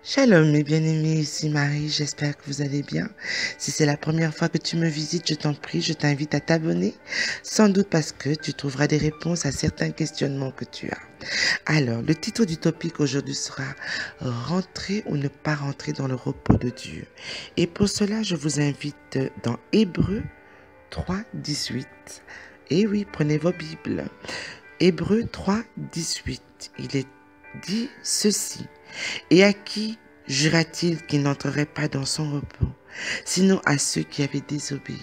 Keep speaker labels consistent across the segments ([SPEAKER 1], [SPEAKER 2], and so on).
[SPEAKER 1] Shalom mes bien-aimés, ici Marie, j'espère que vous allez bien. Si c'est la première fois que tu me visites, je t'en prie, je t'invite à t'abonner, sans doute parce que tu trouveras des réponses à certains questionnements que tu as. Alors, le titre du topic aujourd'hui sera « Rentrer ou ne pas rentrer dans le repos de Dieu ». Et pour cela, je vous invite dans Hébreux 3, 18. Et oui, prenez vos Bibles. Hébreux 3, 18, il est dit ceci. Et à qui jura-t-il qu'il n'entrerait pas dans son repos, sinon à ceux qui avaient désobéi?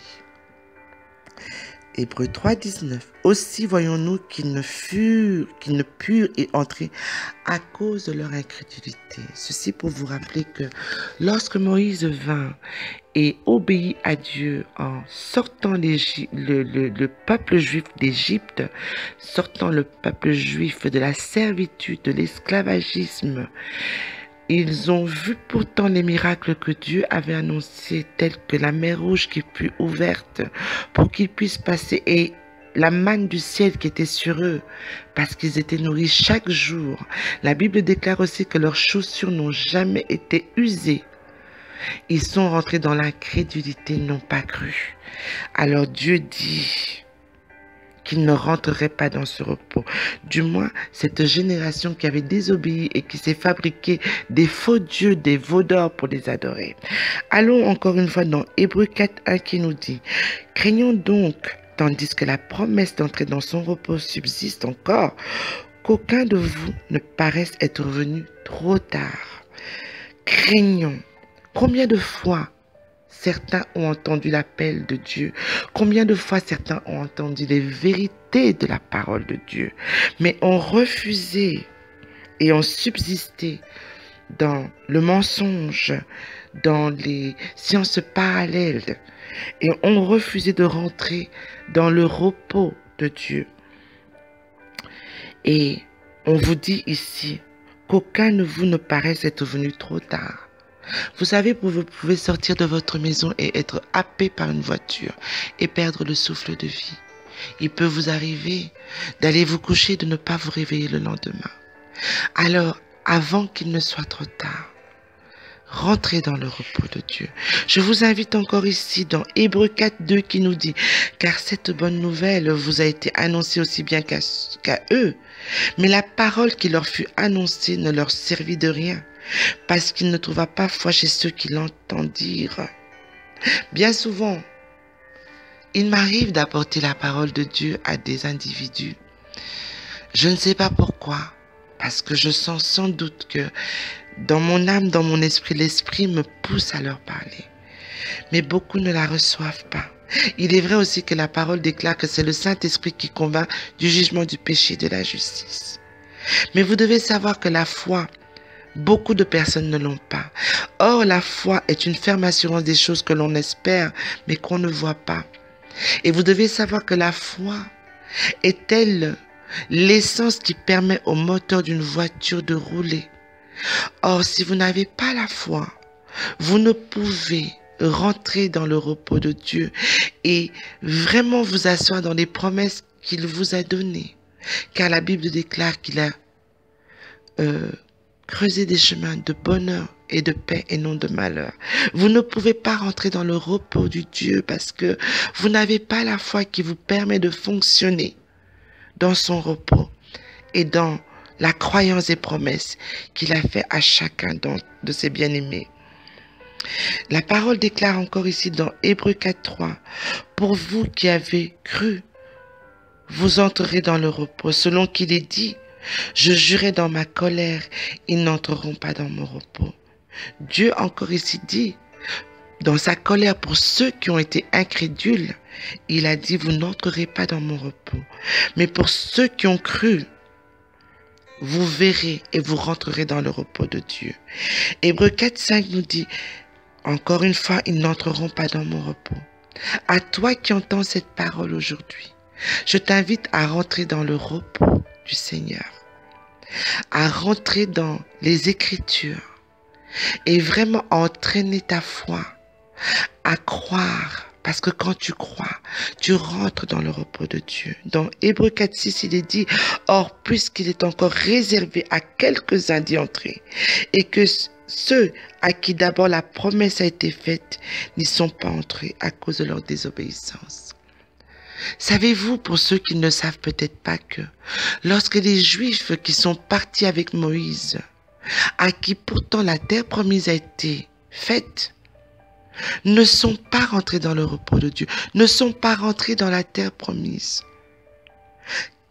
[SPEAKER 1] Hébreux 3, 19. Aussi voyons-nous qu'ils ne purent y entrer à cause de leur incrédulité. Ceci pour vous rappeler que lorsque Moïse vint et obéit à Dieu en sortant le peuple juif d'Égypte, sortant le peuple juif de la servitude, de l'esclavagisme, ils ont vu pourtant les miracles que Dieu avait annoncés, tels que la mer Rouge qui fut ouverte pour qu'ils puissent passer et la manne du ciel qui était sur eux, parce qu'ils étaient nourris chaque jour. La Bible déclare aussi que leurs chaussures n'ont jamais été usées. Ils sont rentrés dans l'incrédulité, n'ont pas cru. Alors Dieu dit qu'ils ne rentreraient pas dans ce repos. Du moins, cette génération qui avait désobéi et qui s'est fabriqué des faux dieux, des veaux d'or pour les adorer. Allons encore une fois dans Hébreux 4.1 qui nous dit « Craignons donc, tandis que la promesse d'entrer dans son repos subsiste encore, qu'aucun de vous ne paraisse être venu trop tard. » Craignons. Combien de fois certains ont entendu l'appel de Dieu? Combien de fois certains ont entendu les vérités de la parole de Dieu, mais ont refusé et ont subsisté dans le mensonge, dans les sciences parallèles, et ont refusé de rentrer dans le repos de Dieu. Et on vous dit ici qu'aucun de vous ne paraisse être venu trop tard. Vous savez, vous pouvez sortir de votre maison et être happé par une voiture et perdre le souffle de vie. Il peut vous arriver d'aller vous coucher et de ne pas vous réveiller le lendemain. Alors, avant qu'il ne soit trop tard, rentrez dans le repos de Dieu. Je vous invite encore ici dans Hébreux 4, 2 qui nous dit « Car cette bonne nouvelle vous a été annoncée aussi bien qu'à eux, mais la parole qui leur fut annoncée ne leur servit de rien, parce qu'il ne trouva pas foi chez ceux qui l'entendirent. » Bien souvent, il m'arrive d'apporter la parole de Dieu à des individus. Je ne sais pas pourquoi, parce que je sens sans doute que dans mon âme, dans mon esprit, l'esprit me pousse à leur parler. Mais beaucoup ne la reçoivent pas. Il est vrai aussi que la parole déclare que c'est le Saint-Esprit qui convainc du jugement du péché et de la justice. Mais vous devez savoir que la foi, beaucoup de personnes ne l'ont pas. Or, la foi est une ferme assurance des choses que l'on espère, mais qu'on ne voit pas. Et vous devez savoir que la foi est-elle l'essence qui permet au moteur d'une voiture de rouler. Or, si vous n'avez pas la foi, vous ne pouvez rentrer dans le repos de Dieu et vraiment vous asseoir dans les promesses qu'il vous a données. Car la Bible déclare qu'il a creusé des chemins de bonheur et de paix et non de malheur. Vous ne pouvez pas rentrer dans le repos du Dieu parce que vous n'avez pas la foi qui vous permet de fonctionner dans son repos et dans la croyance et promesses qu'il a fait à chacun de ses bien-aimés. La parole déclare encore ici dans Hébreux 4.3 « Pour vous qui avez cru, vous entrerez dans le repos, selon qu'il est dit, je jurai dans ma colère, ils n'entreront pas dans mon repos. » Dieu encore ici dit, dans sa colère pour ceux qui ont été incrédules, il a dit, vous n'entrerez pas dans mon repos. Mais pour ceux qui ont cru, vous verrez et vous rentrerez dans le repos de Dieu. Hébreux 4.5 nous dit, encore une fois, ils n'entreront pas dans mon repos. À toi qui entends cette parole aujourd'hui, je t'invite à rentrer dans le repos du Seigneur, à rentrer dans les Écritures et vraiment à entraîner ta foi, à croire. Parce que quand tu crois, tu rentres dans le repos de Dieu. Dans Hébreux 4.6, il est dit, « Or, puisqu'il est encore réservé à quelques-uns d'y entrer, et que ceux à qui d'abord la promesse a été faite n'y sont pas entrés à cause de leur désobéissance. Savez-vous, pour ceux qui ne savent peut-être pas, que lorsque les Juifs qui sont partis avec Moïse, à qui pourtant la terre promise a été faite, ne sont pas rentrés dans le repos de Dieu, ne sont pas rentrés dans la terre promise.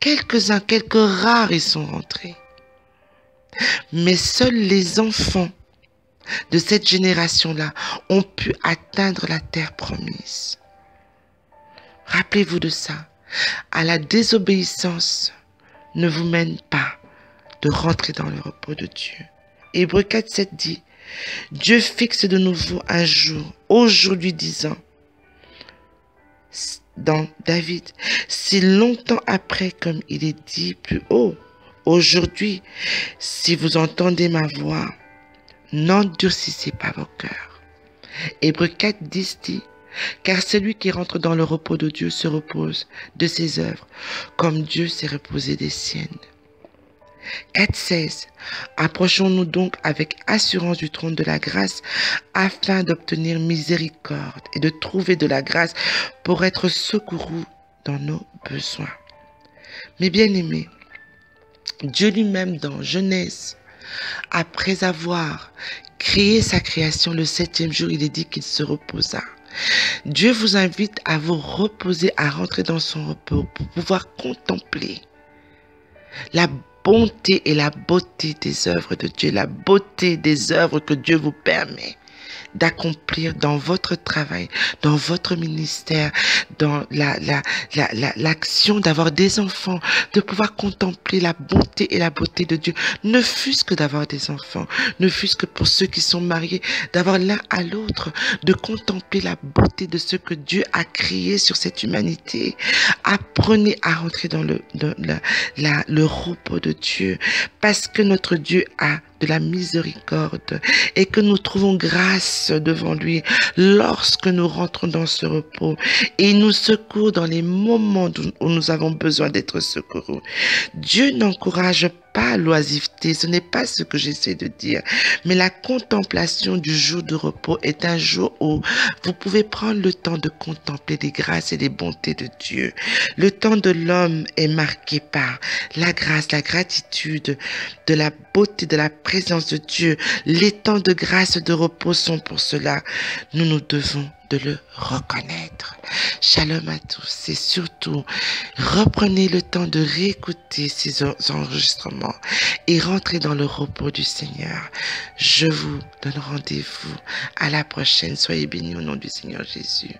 [SPEAKER 1] Quelques-uns, quelques rares y sont rentrés. Mais seuls les enfants de cette génération-là ont pu atteindre la terre promise. Rappelez-vous de ça. À la désobéissance ne vous mène pas de rentrer dans le repos de Dieu. Hébreux 4, 7 dit, Dieu fixe de nouveau un jour, aujourd'hui disant, dans David, si longtemps après, comme il est dit plus haut, aujourd'hui, si vous entendez ma voix, n'endurcissez pas vos cœurs. Hébreux 4, 10 dit, car celui qui rentre dans le repos de Dieu se repose de ses œuvres, comme Dieu s'est reposé des siennes. 4,16. Approchons-nous donc avec assurance du trône de la grâce afin d'obtenir miséricorde et de trouver de la grâce pour être secourus dans nos besoins. Mes bien-aimés, Dieu lui-même dans Genèse, après avoir créé sa création le 7e jour, il est dit qu'il se reposa. Dieu vous invite à vous reposer, à rentrer dans son repos pour pouvoir contempler la bonté et la beauté des œuvres de Dieu, la beauté des œuvres que Dieu vous permet d'accomplir dans votre travail, dans votre ministère, dans l'action d'avoir des enfants, de pouvoir contempler la bonté et la beauté de Dieu, ne fût-ce que d'avoir des enfants, ne fût-ce que pour ceux qui sont mariés, d'avoir l'un à l'autre, de contempler la beauté de ce que Dieu a créé sur cette humanité. Apprenez à rentrer dans le repos de Dieu, parce que notre Dieu a de la miséricorde et que nous trouvons grâce devant lui lorsque nous rentrons dans ce repos, et il nous secourt dans les moments où nous avons besoin d'être secourus. Dieu n'encourage pas l'oisiveté, ce n'est pas ce que j'essaie de dire, mais la contemplation du jour de repos est un jour où vous pouvez prendre le temps de contempler les grâces et les bontés de Dieu. Le temps de l'homme est marqué par la grâce, la gratitude, de la beauté, de la présence de Dieu. Les temps de grâce et de repos sont pour cela. Nous devons de le reconnaître. Shalom à tous, et surtout, reprenez le temps de réécouter ces enregistrements et rentrez dans le repos du Seigneur. Je vous donne rendez-vous à la prochaine. Soyez bénis au nom du Seigneur Jésus.